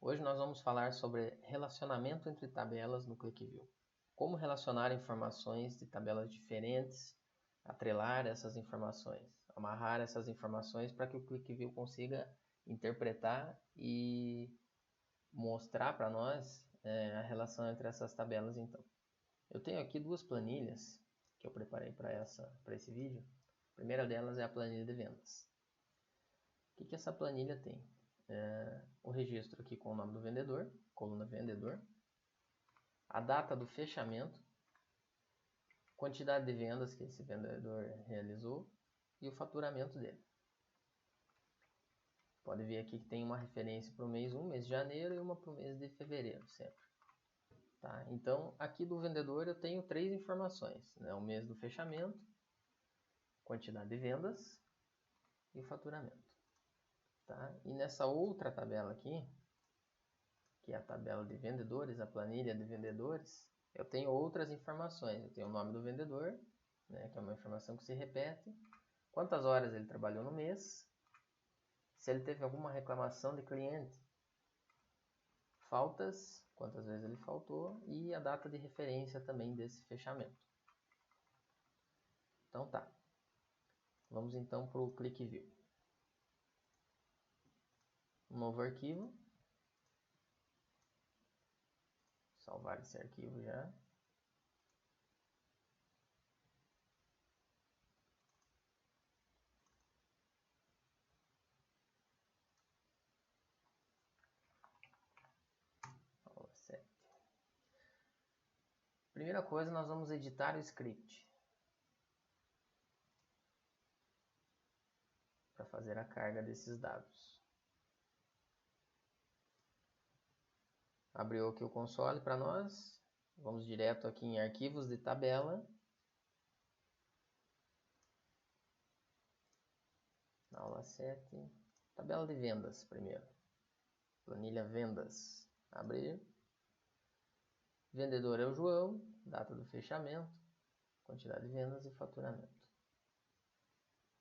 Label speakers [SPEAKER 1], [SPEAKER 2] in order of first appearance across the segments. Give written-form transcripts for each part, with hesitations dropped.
[SPEAKER 1] Hoje nós vamos falar sobre relacionamento entre tabelas no QlikView. Como relacionar informações de tabelas diferentes, atrelar essas informações, amarrar essas informações para que o QlikView consiga interpretar e mostrar para nós a relação entre essas tabelas. Então, eu tenho aqui duas planilhas que eu preparei para esse vídeo. A primeira delas é a planilha de vendas. O que essa planilha tem? O registro aqui com o nome do vendedor, coluna vendedor, a data do fechamento, quantidade de vendas que esse vendedor realizou e o faturamento dele. Pode ver aqui que tem uma referência para o mês 1, mês de janeiro, e uma para o mês de fevereiro, sempre. Tá? Então, aqui do vendedor eu tenho três informações, né? O mês do fechamento, quantidade de vendas e o faturamento. Tá? E nessa outra tabela aqui, que é a tabela de vendedores, a planilha de vendedores, eu tenho outras informações. Eu tenho o nome do vendedor, né, que é uma informação que se repete, quantas horas ele trabalhou no mês, se ele teve alguma reclamação de cliente, faltas, quantas vezes ele faltou, e a data de referência também desse fechamento. Então tá. Vamos então para o QlikView. Um novo arquivo. Salvar esse arquivo já. Aula 7. Primeira coisa, nós vamos editar o script para fazer a carga desses dados. Abriu aqui o console para nós. Vamos direto aqui em arquivos de tabela. Aula 7. Tabela de vendas primeiro. Planilha vendas. Abrir. Vendedor é o João. Data do fechamento. Quantidade de vendas e faturamento.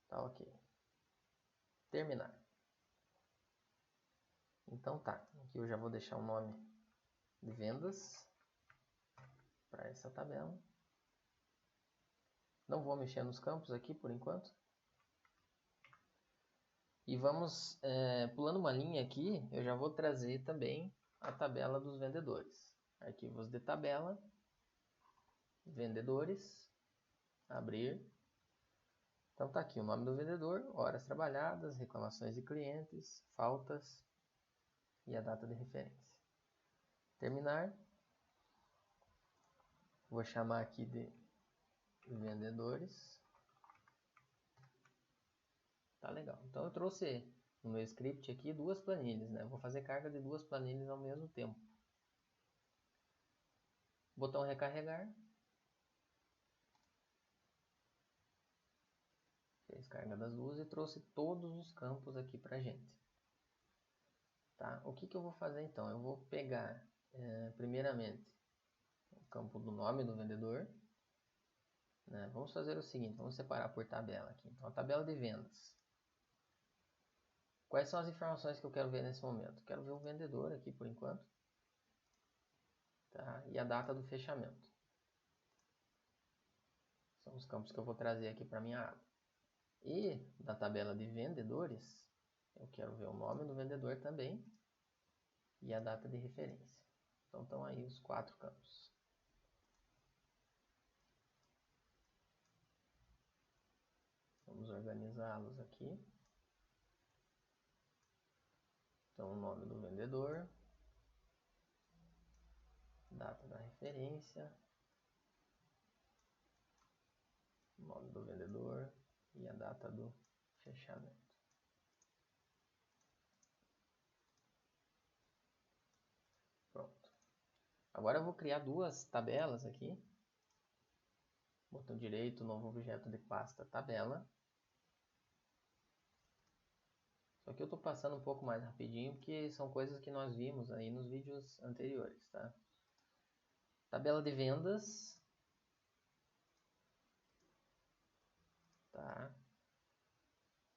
[SPEAKER 1] Tá ok. Terminar. Então tá. Aqui eu já vou deixar o nome de vendas para essa tabela. Não vou mexer nos campos aqui por enquanto. E vamos, pulando uma linha aqui, eu já vou trazer também a tabela dos vendedores. Arquivos de tabela, vendedores, abrir. Então tá aqui o nome do vendedor, horas trabalhadas, reclamações de clientes, faltas e a data de referência. Terminar. Vou chamar aqui de vendedores. Tá legal. Então eu trouxe no meu script aqui duas planilhas, né? Vou fazer carga de duas planilhas ao mesmo tempo. Botão recarregar. Fez carga das duas e trouxe todos os campos aqui pra gente. Tá? O que eu vou fazer então? Eu vou pegar, primeiramente, o campo do nome do vendedor. Né? Vamos fazer o seguinte, vamos separar por tabela aqui. Então, a tabela de vendas. Quais são as informações que eu quero ver nesse momento? Quero ver o vendedor aqui por enquanto. Tá? E a data do fechamento. São os campos que eu vou trazer aqui para minha aba. E da tabela de vendedores, eu quero ver o nome do vendedor também e a data de referência. Então estão aí os quatro campos. Vamos organizá-los aqui. Então o nome do vendedor, data da referência, nome do vendedor e a data do fechamento. Pronto. Agora eu vou criar duas tabelas aqui. Botão direito, novo objeto de pasta, tabela. Só que eu estou passando um pouco mais rapidinho, porque são coisas que nós vimos aí nos vídeos anteriores, tá? Tabela de vendas. Tá?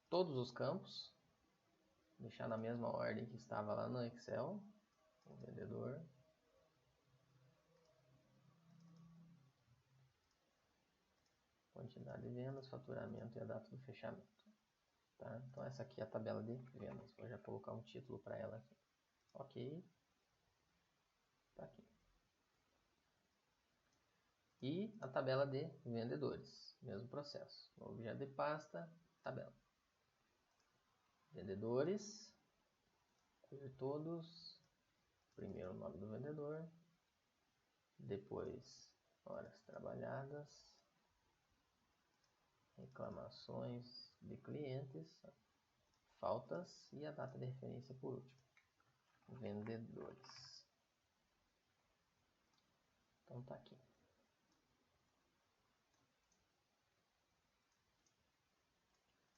[SPEAKER 1] Todos os campos. Deixar na mesma ordem que estava lá no Excel. o vendedor, quantidade de vendas, faturamento e a data do fechamento. Tá? Então essa aqui é a tabela de vendas. Vou já colocar um título para ela aqui. Ok. Tá aqui. E a tabela de vendedores. Mesmo processo. No objeto de pasta, tabela. Vendedores. Incluir todos. Primeiro o nome do vendedor. Depois horas trabalhadas. Reclamações de clientes. Faltas e a data de referência por último. Vendedores. Então tá aqui.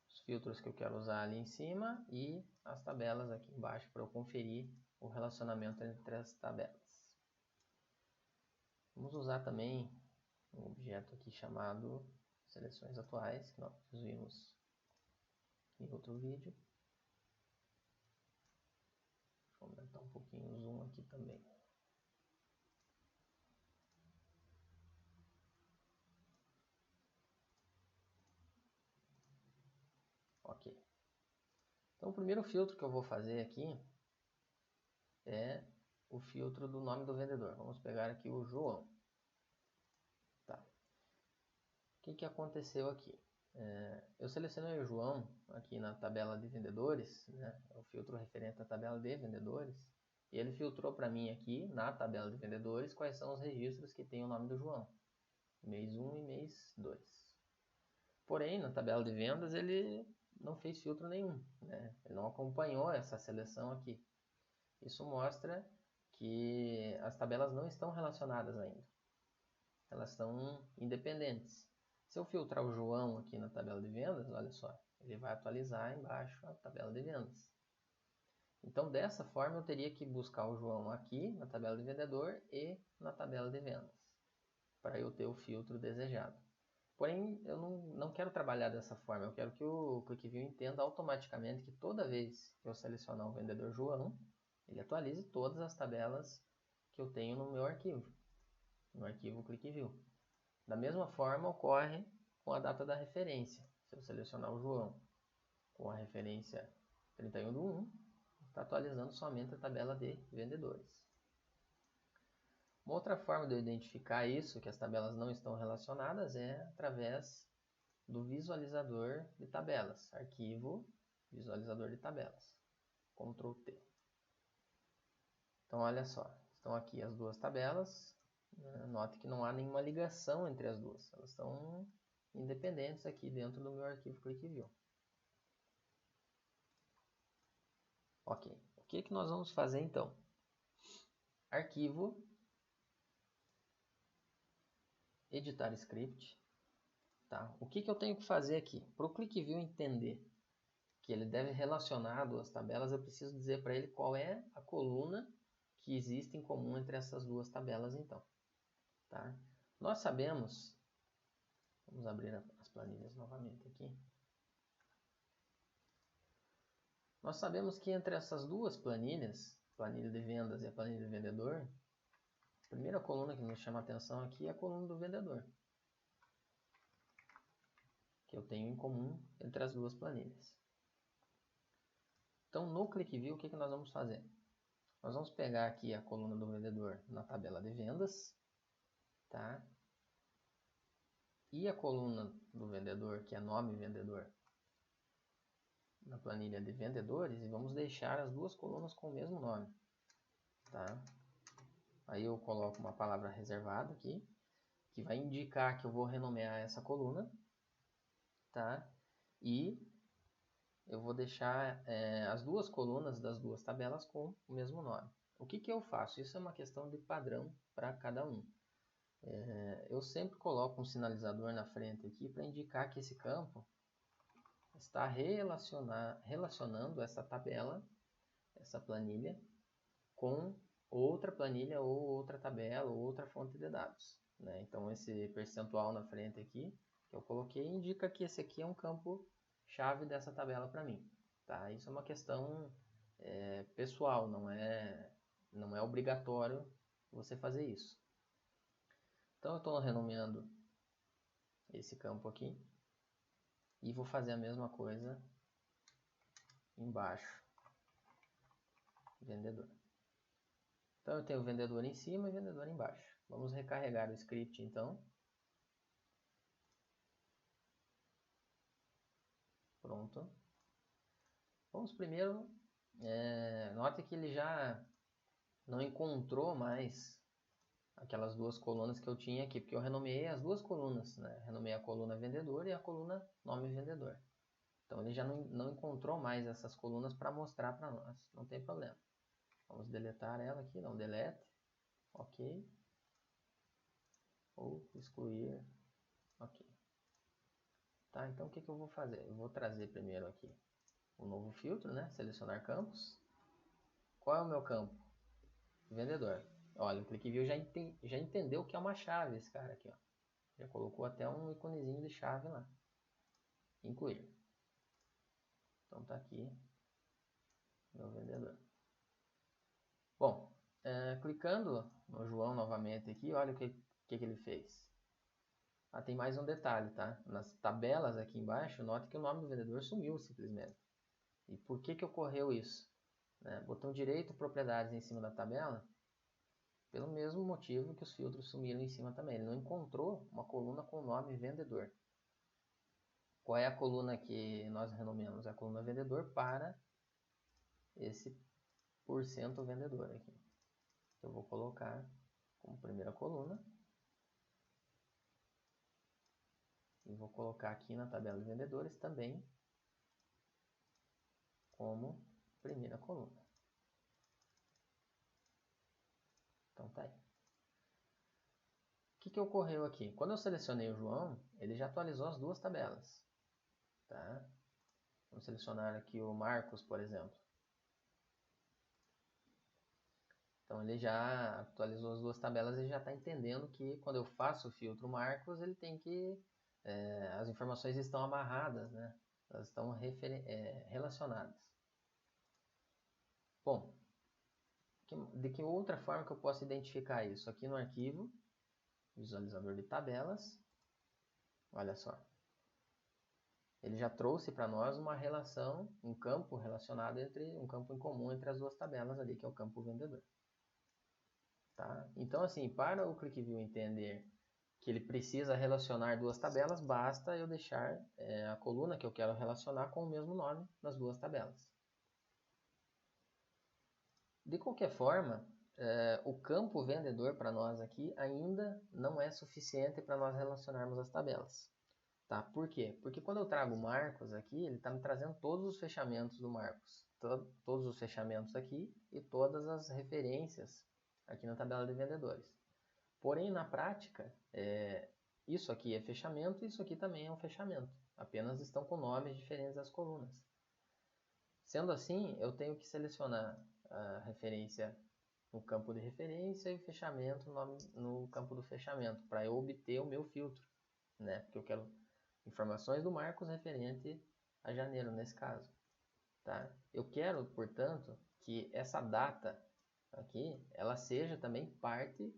[SPEAKER 1] Os filtros que eu quero usar ali em cima e as tabelas aqui embaixo para eu conferir o relacionamento entre as tabelas. Vamos usar também um objeto aqui chamado seleções atuais, que nós vimos em outro vídeo. Vou aumentar um pouquinho o zoom aqui também. Ok. Então o primeiro filtro que eu vou fazer aqui é o filtro do nome do vendedor. Vamos pegar aqui o João. Tá. O que aconteceu aqui? Eu selecionei o João aqui na tabela de vendedores, né? É o filtro referente à tabela de vendedores, e ele filtrou para mim aqui na tabela de vendedores quais são os registros que tem o nome do João, mês 1 e mês 2. Porém, na tabela de vendas ele não fez filtro nenhum, né? Ele não acompanhou essa seleção aqui. Isso mostra que as tabelas não estão relacionadas ainda, elas são independentes. Se eu filtrar o João aqui na tabela de vendas, olha só, ele vai atualizar embaixo a tabela de vendas. Então, dessa forma, eu teria que buscar o João aqui na tabela de vendedor e na tabela de vendas, para eu ter o filtro desejado. Porém, eu não quero trabalhar dessa forma, eu quero que o QuickView entenda automaticamente que toda vez que eu selecionar o vendedor João, ele atualize todas as tabelas que eu tenho no meu arquivo, no arquivo QuickView. Da mesma forma, ocorre com a data da referência. Se eu selecionar o João com a referência 31/1, está atualizando somente a tabela de vendedores. Uma outra forma de eu identificar isso, que as tabelas não estão relacionadas, é através do visualizador de tabelas. Arquivo, visualizador de tabelas. Ctrl T. Então, olha só. Estão aqui as duas tabelas. Note que não há nenhuma ligação entre as duas. Elas estão independentes aqui dentro do meu arquivo QuickView. Ok. O que nós vamos fazer então? Arquivo, editar script. Tá? O que eu tenho que fazer aqui? Para o QuickView entender que ele deve relacionar duas tabelas, eu preciso dizer para ele qual é a coluna que existe em comum entre essas duas tabelas então. Tá? Nós sabemos, vamos abrir as planilhas novamente aqui. Nós sabemos que entre essas duas planilhas, planilha de vendas e a planilha de vendedor, a primeira coluna que nos chama a atenção aqui é a coluna do vendedor, que eu tenho em comum entre as duas planilhas. Então, no QuickView, o que nós vamos fazer? Nós vamos pegar aqui a coluna do vendedor na tabela de vendas, tá? E a coluna do vendedor, que é nome vendedor, na planilha de vendedores, e vamos deixar as duas colunas com o mesmo nome, tá? Aí eu coloco uma palavra reservada aqui, que vai indicar que eu vou renomear essa coluna, tá? E eu vou deixar as duas colunas das duas tabelas com o mesmo nome. O que eu faço? Isso é uma questão de padrão para cada um. Eu sempre coloco um sinalizador na frente aqui para indicar que esse campo está relacionando essa tabela, essa planilha, com outra planilha ou outra tabela ou outra fonte de dados, né? Então esse percentual na frente aqui que eu coloquei indica que esse aqui é um campo chave dessa tabela para mim, tá? Isso é uma questão pessoal, não é Não é obrigatório você fazer isso. Então eu estou renomeando esse campo aqui e vou fazer a mesma coisa embaixo, vendedor. Então eu tenho o vendedor em cima e o vendedor embaixo. Vamos recarregar o script então. Pronto. Vamos primeiro, note que ele já não encontrou mais aquelas duas colunas que eu tinha aqui, porque eu renomeei as duas colunas, né? Renomeei a coluna vendedor e a coluna nome vendedor. Então ele já não encontrou mais essas colunas para mostrar para nós, não tem problema. Vamos deletar ela aqui, não, delete, ok, ou excluir, ok. Tá, então o que eu vou fazer? Eu vou trazer primeiro aqui um novo filtro, né? Selecionar campos. Qual é o meu campo? Vendedor. Olha, o ClickView já entendeu que é uma chave esse cara aqui, ó. Já colocou até um iconezinho de chave lá. Incluir. Então tá aqui meu vendedor. Bom, clicando no João novamente aqui, olha o que ele fez. Ah, tem mais um detalhe, tá? Nas tabelas aqui embaixo, note que o nome do vendedor sumiu simplesmente. E por que ocorreu isso? Botão direito, propriedades em cima da tabela, pelo mesmo motivo que os filtros sumiram em cima também. Ele não encontrou uma coluna com o nome vendedor. Qual é a coluna que nós renomeamos? A coluna vendedor para esse porcento vendedor aqui. Eu vou colocar como primeira coluna. E vou colocar aqui na tabela de vendedores também como primeira coluna. Então tá aí. O que ocorreu aqui? Quando eu selecionei o João, ele já atualizou as duas tabelas. Tá? Vamos selecionar aqui o Marcos, por exemplo. Então ele já atualizou as duas tabelas e já está entendendo que quando eu faço o filtro Marcos, ele tem que... as informações estão amarradas, né? Elas estão relacionadas. Bom, de que outra forma que eu posso identificar isso? Aqui no arquivo, visualizador de tabelas, olha só. Ele já trouxe para nós uma relação, um campo relacionado um campo em comum entre as duas tabelas ali, que é o campo vendedor. Tá? Então, assim, para o ClickView entender que ele precisa relacionar duas tabelas, basta eu deixar a coluna que eu quero relacionar com o mesmo nome nas duas tabelas. De qualquer forma, o campo vendedor para nós aqui ainda não é suficiente para nós relacionarmos as tabelas. Tá? Por quê? Porque quando eu trago o Marcos aqui, ele está me trazendo todos os fechamentos do Marcos. Todos os fechamentos aqui e todas as referências aqui na tabela de vendedores. Porém, na prática, isso aqui é fechamento e isso aqui também é um fechamento. Apenas estão com nomes diferentes das colunas. Sendo assim, eu tenho que selecionar a referência no campo de referência e o fechamento no campo do fechamento, para eu obter o meu filtro, né? Porque eu quero informações do Marcos referente a janeiro, nesse caso. Tá? Eu quero, portanto, que essa data aqui, ela seja também parte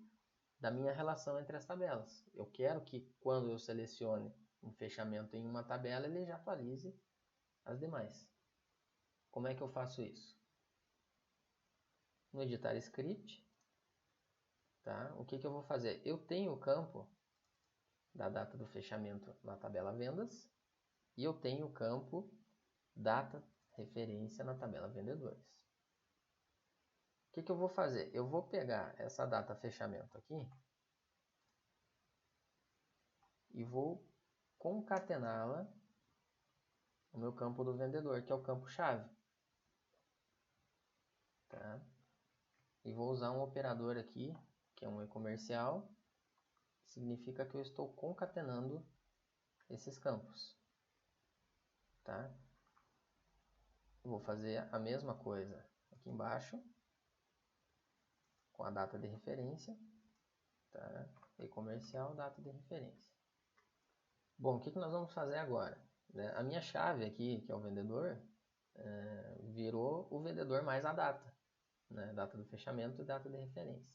[SPEAKER 1] da minha relação entre as tabelas. Eu quero que quando eu selecione um fechamento em uma tabela, ele já atualize as demais. Como é que eu faço isso? No editar script, tá? O que eu vou fazer? Eu tenho o campo da data do fechamento na tabela vendas e eu tenho o campo data referência na tabela vendedores. O que eu vou fazer? Eu vou pegar essa data fechamento aqui e vou concatená-la no meu campo do vendedor, que é o campo chave. Tá? E vou usar um operador aqui, que é um e-comercial, significa que eu estou concatenando esses campos. Tá? Vou fazer a mesma coisa aqui embaixo, com a data de referência, tá? E-comercial, data de referência. Bom, o que nós vamos fazer agora? A minha chave aqui, que é o vendedor, virou o vendedor mais a data. né? Data do fechamento e data de referência.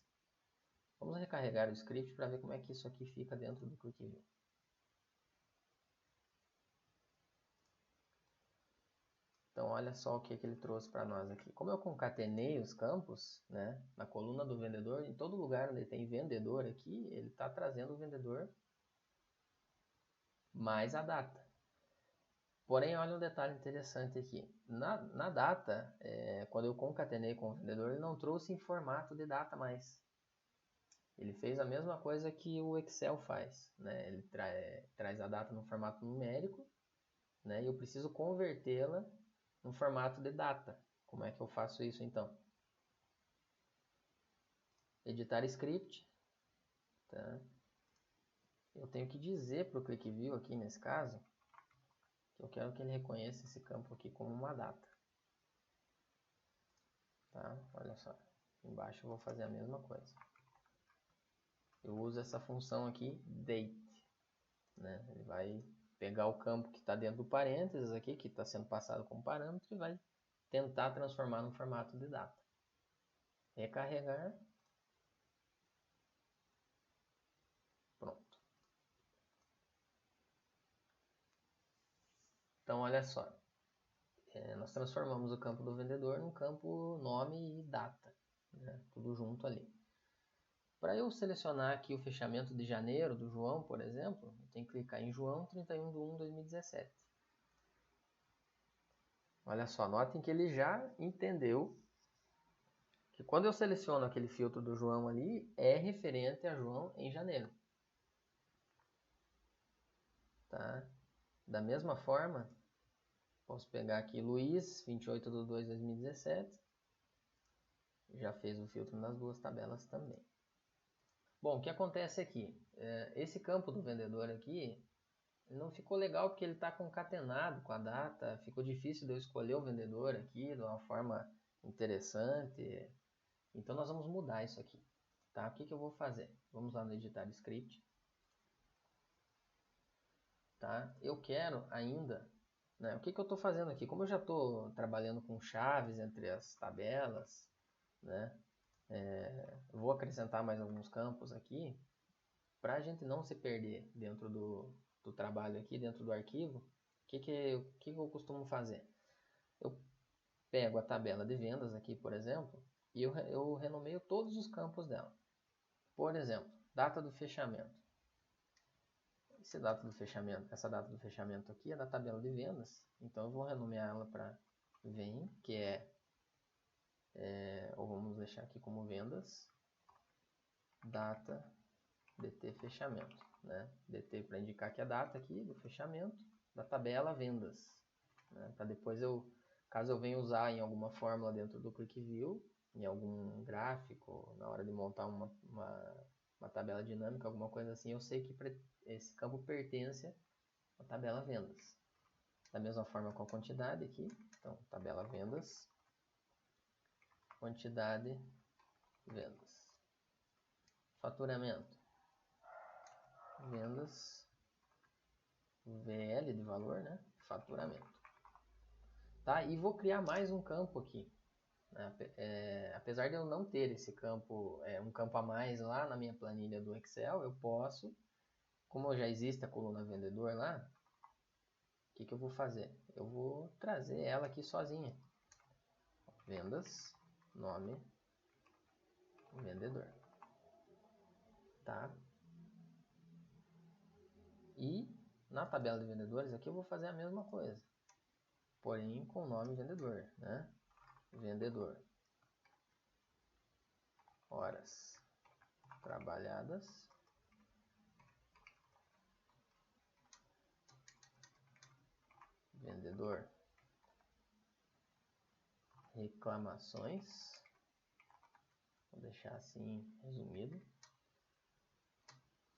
[SPEAKER 1] Vamos recarregar o script para ver como é que isso aqui fica dentro do Quick View. Então, olha só o que ele trouxe para nós aqui. Como eu concatenei os campos, né, na coluna do vendedor, em todo lugar onde tem vendedor aqui, ele está trazendo o vendedor mais a data. Porém, olha um detalhe interessante aqui. Na data, quando eu concatenei com o vendedor, ele não trouxe em formato de data mais. Ele fez a mesma coisa que o Excel faz, né? Ele traz a data no formato numérico, né? E eu preciso convertê-la no formato de data. Como é que eu faço isso então? Editar script, tá? Eu tenho que dizer para o ClickView aqui nesse caso que eu quero que ele reconheça esse campo aqui como uma data, tá? Olha só, embaixo eu vou fazer a mesma coisa. Eu uso essa função aqui date, né? Ele vai pegar o campo que está dentro do parênteses aqui, que está sendo passado como parâmetro, e vai tentar transformar no formato de data. Recarregar. Pronto. Então, olha só. Nós transformamos o campo do vendedor num campo nome e data, né? Tudo junto ali. Para eu selecionar aqui o fechamento de janeiro do João, por exemplo, eu tenho que clicar em João 31/1/2017. Olha só, notem que ele já entendeu que quando eu seleciono aquele filtro do João ali, é referente a João em janeiro. Tá? Da mesma forma, posso pegar aqui Luiz, 28/2/2017. Já fez o filtro nas duas tabelas também. Bom, o que acontece aqui? Esse campo do vendedor aqui não ficou legal porque ele está concatenado com a data. Ficou difícil de eu escolher o vendedor aqui de uma forma interessante. Então nós vamos mudar isso aqui. Tá? O que eu vou fazer? Vamos lá no editar script. Tá? Eu quero ainda, né? O que eu estou fazendo aqui? Como eu já estou trabalhando com chaves entre as tabelas, né? Eu vou acrescentar mais alguns campos aqui para a gente não se perder dentro do trabalho aqui, dentro do arquivo. O que eu costumo fazer? Eu pego a tabela de vendas aqui, por exemplo, e eu renomeio todos os campos dela. Por exemplo, data do fechamento. Essa data do fechamento aqui é da tabela de vendas, então eu vou renomear ela para vem, que ou vamos deixar aqui como vendas, data DT fechamento, né? DT para indicar que é a data aqui do fechamento da tabela vendas, né? Para depois caso eu venha usar em alguma fórmula dentro do ClickView, em algum gráfico, na hora de montar uma tabela dinâmica, alguma coisa assim, eu sei que esse campo pertence à tabela vendas. Da mesma forma com a quantidade aqui, então tabela vendas, quantidade vendas, faturamento, vendas, VL de valor, né? Faturamento. Tá? E vou criar mais um campo aqui. Apesar de eu não ter esse campo, um campo a mais lá na minha planilha do Excel, eu posso, como já existe a coluna vendedor lá, o que eu vou fazer? Eu vou trazer ela aqui sozinha. Vendas, nome, vendedor. Tá? E na tabela de vendedores aqui eu vou fazer a mesma coisa, porém com o nome vendedor, né? Vendedor. Horas trabalhadas. Vendedor. Reclamações. Vou deixar assim resumido.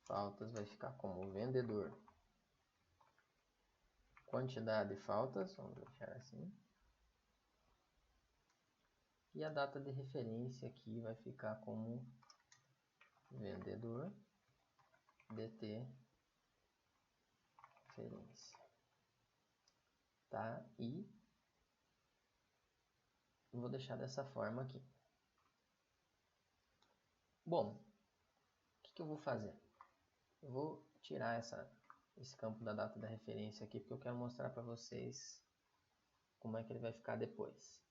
[SPEAKER 1] Faltas vai ficar como vendedor. Quantidade de faltas, vamos deixar assim. E a data de referência aqui vai ficar como vendedor DT referência. Tá? E vou deixar dessa forma aqui. Bom, o que eu vou fazer? Eu vou tirar esse campo da data da referência aqui, porque eu quero mostrar para vocês como é que ele vai ficar depois.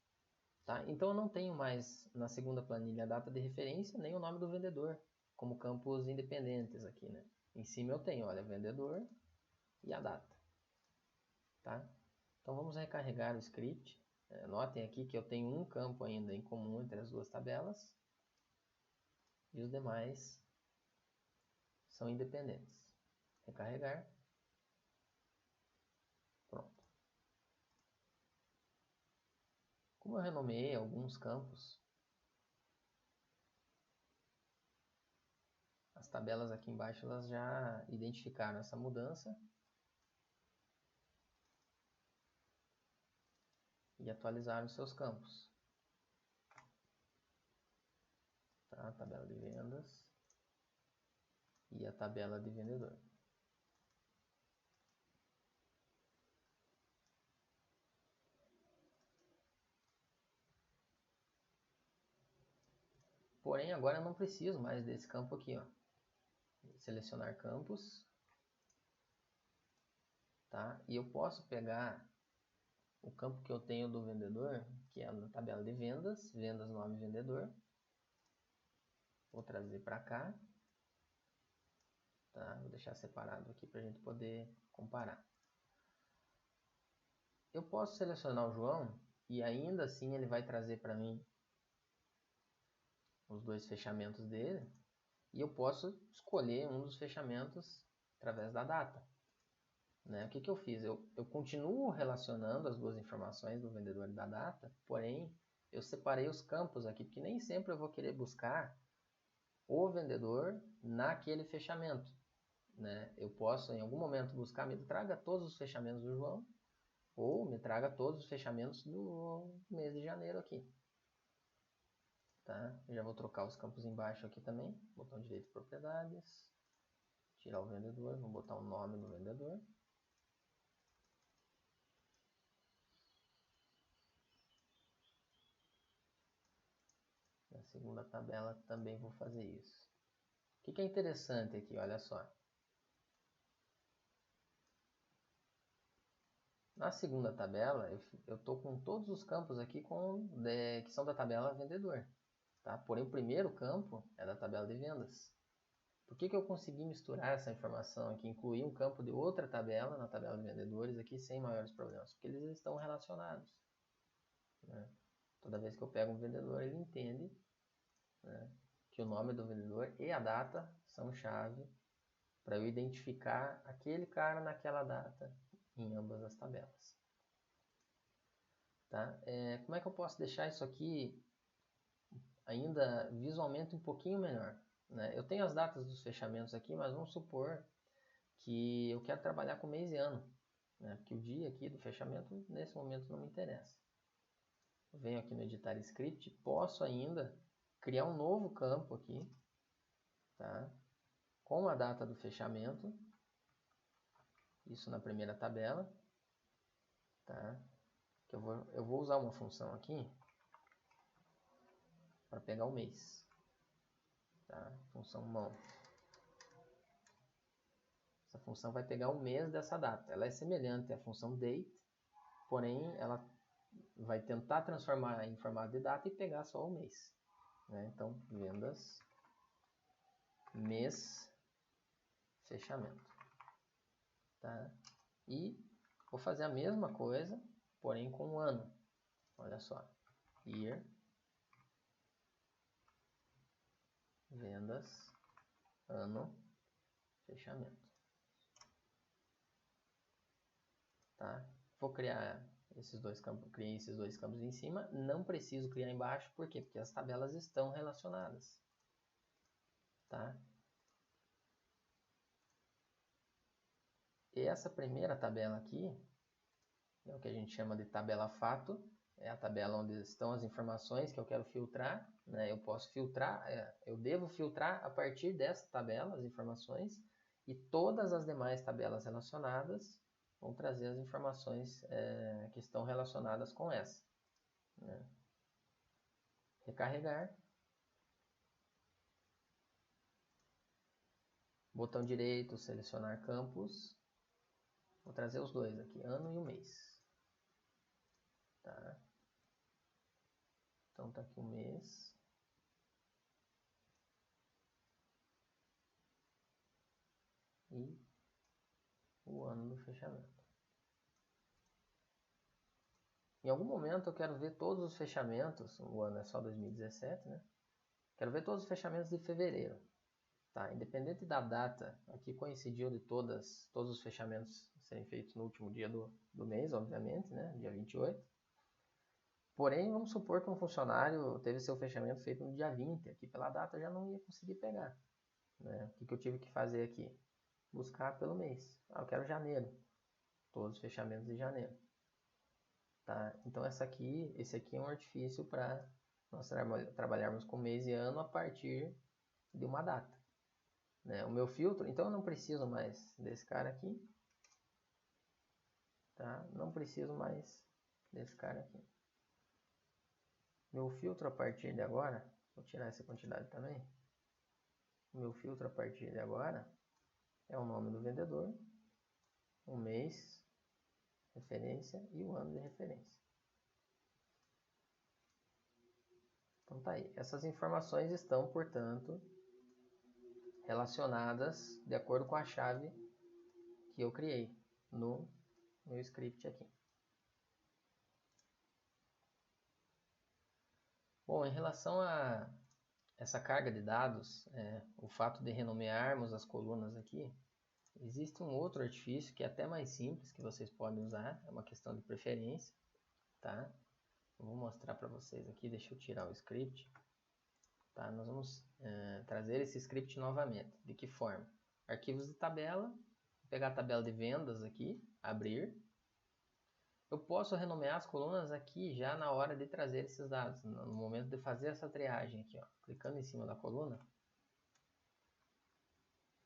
[SPEAKER 1] Tá? Então eu não tenho mais na segunda planilha a data de referência, nem o nome do vendedor, como campos independentes aqui, né? Em cima eu tenho, olha, vendedor e a data. Tá? Então vamos recarregar o script. Notem aqui que eu tenho um campo ainda em comum entre as duas tabelas. E os demais são independentes. Recarregar. Pronto. Como eu renomeei alguns campos, as tabelas aqui embaixo elas já identificaram essa mudança e atualizaram seus campos. Tá? A tabela de vendas e a tabela de vendedor. Porém, agora eu não preciso mais desse campo aqui, ó. Selecionar campos, tá? E eu posso pegar o campo que eu tenho do vendedor, que é na tabela de vendas, vendas, nome, vendedor. Vou trazer para cá, tá? Vou deixar separado aqui para a gente poder comparar. Eu posso selecionar o João e ainda assim ele vai trazer para mim os dois fechamentos dele. E eu posso escolher um dos fechamentos através da data. Né? O que eu fiz? Eu continuo relacionando as duas informações do vendedor e da data, porém eu separei os campos aqui, porque nem sempre eu vou querer buscar o vendedor naquele fechamento. Né? Eu posso em algum momento buscar, me traga todos os fechamentos do João, ou me traga todos os fechamentos do mês de janeiro aqui. Tá? Eu já vou trocar os campos embaixo aqui também. Botão direito propriedades. Tirar o vendedor. Vou botar o nome do vendedor. Na segunda tabela também vou fazer isso. O que é interessante aqui? Olha só. Na segunda tabela, eu estou com todos os campos aqui que são da tabela vendedor. Tá? Porém, o primeiro campo é da tabela de vendas. Por que eu consegui misturar essa informação aqui, incluir um campo de outra tabela na tabela de vendedores aqui sem maiores problemas? Porque eles estão relacionados. Né? Toda vez que eu pego um vendedor, ele entende, né, que o nome do vendedor e a data são chave para eu identificar aquele cara naquela data em ambas as tabelas. Tá? Como é que eu posso deixar isso aqui ainda visualmente um pouquinho melhor? Né? Eu tenho as datas dos fechamentos aqui, mas vamos supor que eu quero trabalhar com mês e ano, né? Porque o dia aqui do fechamento nesse momento não me interessa. Eu venho aqui no editar script, posso ainda criar um novo campo aqui, tá? Com a data do fechamento, isso na primeira tabela, tá? Que eu vou usar uma função aqui para pegar o mês, tá? Função mount. Essa função vai pegar o mês dessa data. Ela é semelhante à função date, porém ela vai tentar transformar em formato de data e pegar só o mês. Né? Então, vendas, mês, fechamento. Tá? E vou fazer a mesma coisa, porém com o ano. Olha só. Year, vendas, ano, fechamento. Tá? Vou criar esses dois campos, criei esses dois campos em cima, não preciso criar embaixo, por quê? Porque as tabelas estão relacionadas. Tá? E essa primeira tabela aqui, é o que a gente chama de tabela fato, é a tabela onde estão as informações que eu quero filtrar, né? Eu posso filtrar, eu devo filtrar a partir dessa tabela as informações, e todas as demais tabelas relacionadas vão trazer as informações que estão relacionadas com essa. Né? Recarregar. Botão direito, selecionar campos. Vou trazer os dois aqui, ano e o mês. Tá? Então tá aqui o mês. E o ano do fechamento. Em algum momento eu quero ver todos os fechamentos, o ano é só 2017, né? Quero ver todos os fechamentos de fevereiro. Tá? Independente da data, aqui coincidiu de todos os fechamentos serem feitos no último dia do mês, obviamente, né? Dia 28. Porém, vamos supor que um funcionário teve seu fechamento feito no dia 20. Aqui pela data eu já não ia conseguir pegar. Né? O que eu tive que fazer aqui? Buscar pelo mês. Eu quero janeiro. Todos os fechamentos de janeiro. Tá? Então esse aqui é um artifício para nós trabalharmos com mês e ano a partir de uma data. Né? O meu filtro, então eu não preciso mais desse cara aqui. Tá? Não preciso mais desse cara aqui. Meu filtro a partir de agora, vou tirar essa quantidade também. O meu filtro a partir de agora é o nome do vendedor, o mês, referência e o ano de referência. Então tá aí. Essas informações estão, portanto, relacionadas de acordo com a chave que eu criei no meu script aqui. Bom, em relação a essa carga de dados, o fato de renomearmos as colunas aqui, existe um outro artifício que é até mais simples que vocês podem usar, é uma questão de preferência, tá? Eu vou mostrar para vocês aqui, deixa eu tirar o script. Tá? Nós vamos trazer esse script novamente. De que forma? Arquivos de tabela, vou pegar a tabela de vendas aqui, abrir. Eu posso renomear as colunas aqui já na hora de trazer esses dados, no momento de fazer essa triagem aqui, ó. Clicando em cima da coluna,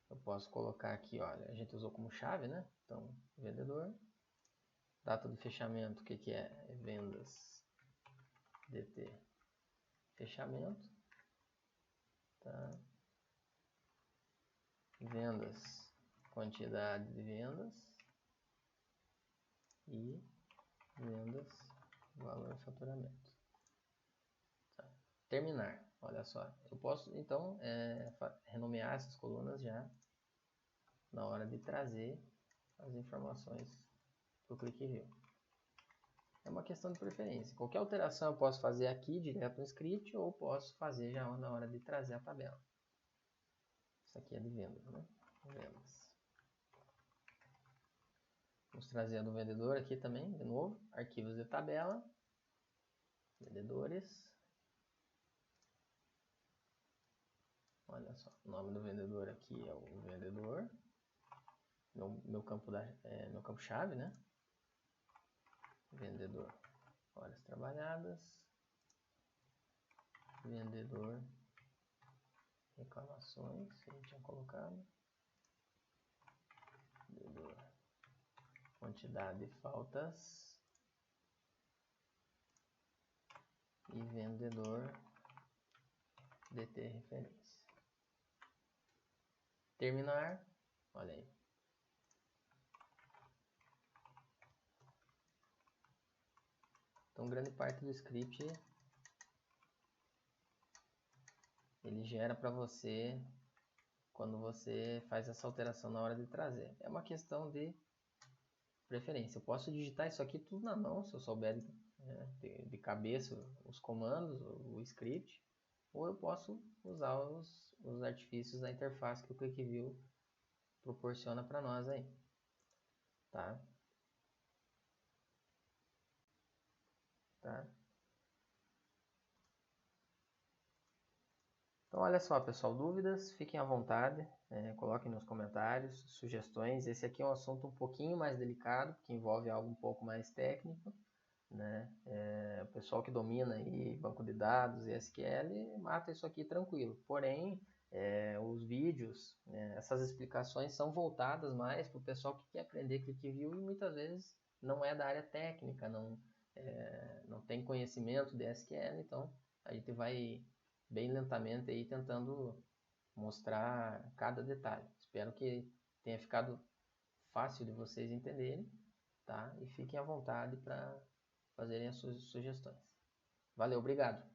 [SPEAKER 1] eu posso colocar aqui, olha, a gente usou como chave, né? Então, vendedor, data do fechamento, o que que é? É vendas DT fechamento, tá? Vendas, quantidade de vendas e vendas, valor faturamento. Tá. Terminar, olha só, eu posso então renomear essas colunas já na hora de trazer as informações para o Click View. É uma questão de preferência. Qualquer alteração eu posso fazer aqui direto no script ou posso fazer já na hora de trazer a tabela. Isso aqui é de vendas, né? Vendas. Vamos trazer a do vendedor aqui também, de novo. Arquivos de tabela. Vendedores. Olha só, o nome do vendedor aqui é o vendedor. Meu campo chave, né? Vendedor. Horas trabalhadas. Vendedor. Reclamações, que a gente tinha colocado. Vendedor. Quantidade de faltas. E vendedor DT referência. Terminar. Olha aí. Então, grande parte do script ele gera para você quando você faz essa alteração na hora de trazer. É uma questão de preferência. Eu posso digitar isso aqui tudo na mão, se eu souber de cabeça os comandos, o script, ou eu posso usar os artifícios da interface que o Click View proporciona para nós aí. Tá? Tá? Então, olha só, pessoal, dúvidas, fiquem à vontade, coloquem nos comentários, sugestões. Esse aqui é um assunto um pouquinho mais delicado, que envolve algo um pouco mais técnico, né? O pessoal que domina aí banco de dados e SQL mata isso aqui tranquilo. Porém, os vídeos, essas explicações são voltadas mais para o pessoal que quer aprender Click View e muitas vezes não é da área técnica, não tem conhecimento de SQL, então a gente vai bem lentamente aí tentando mostrar cada detalhe. Espero que tenha ficado fácil de vocês entenderem, tá? E fiquem à vontade para fazerem as suas sugestões. Valeu, obrigado!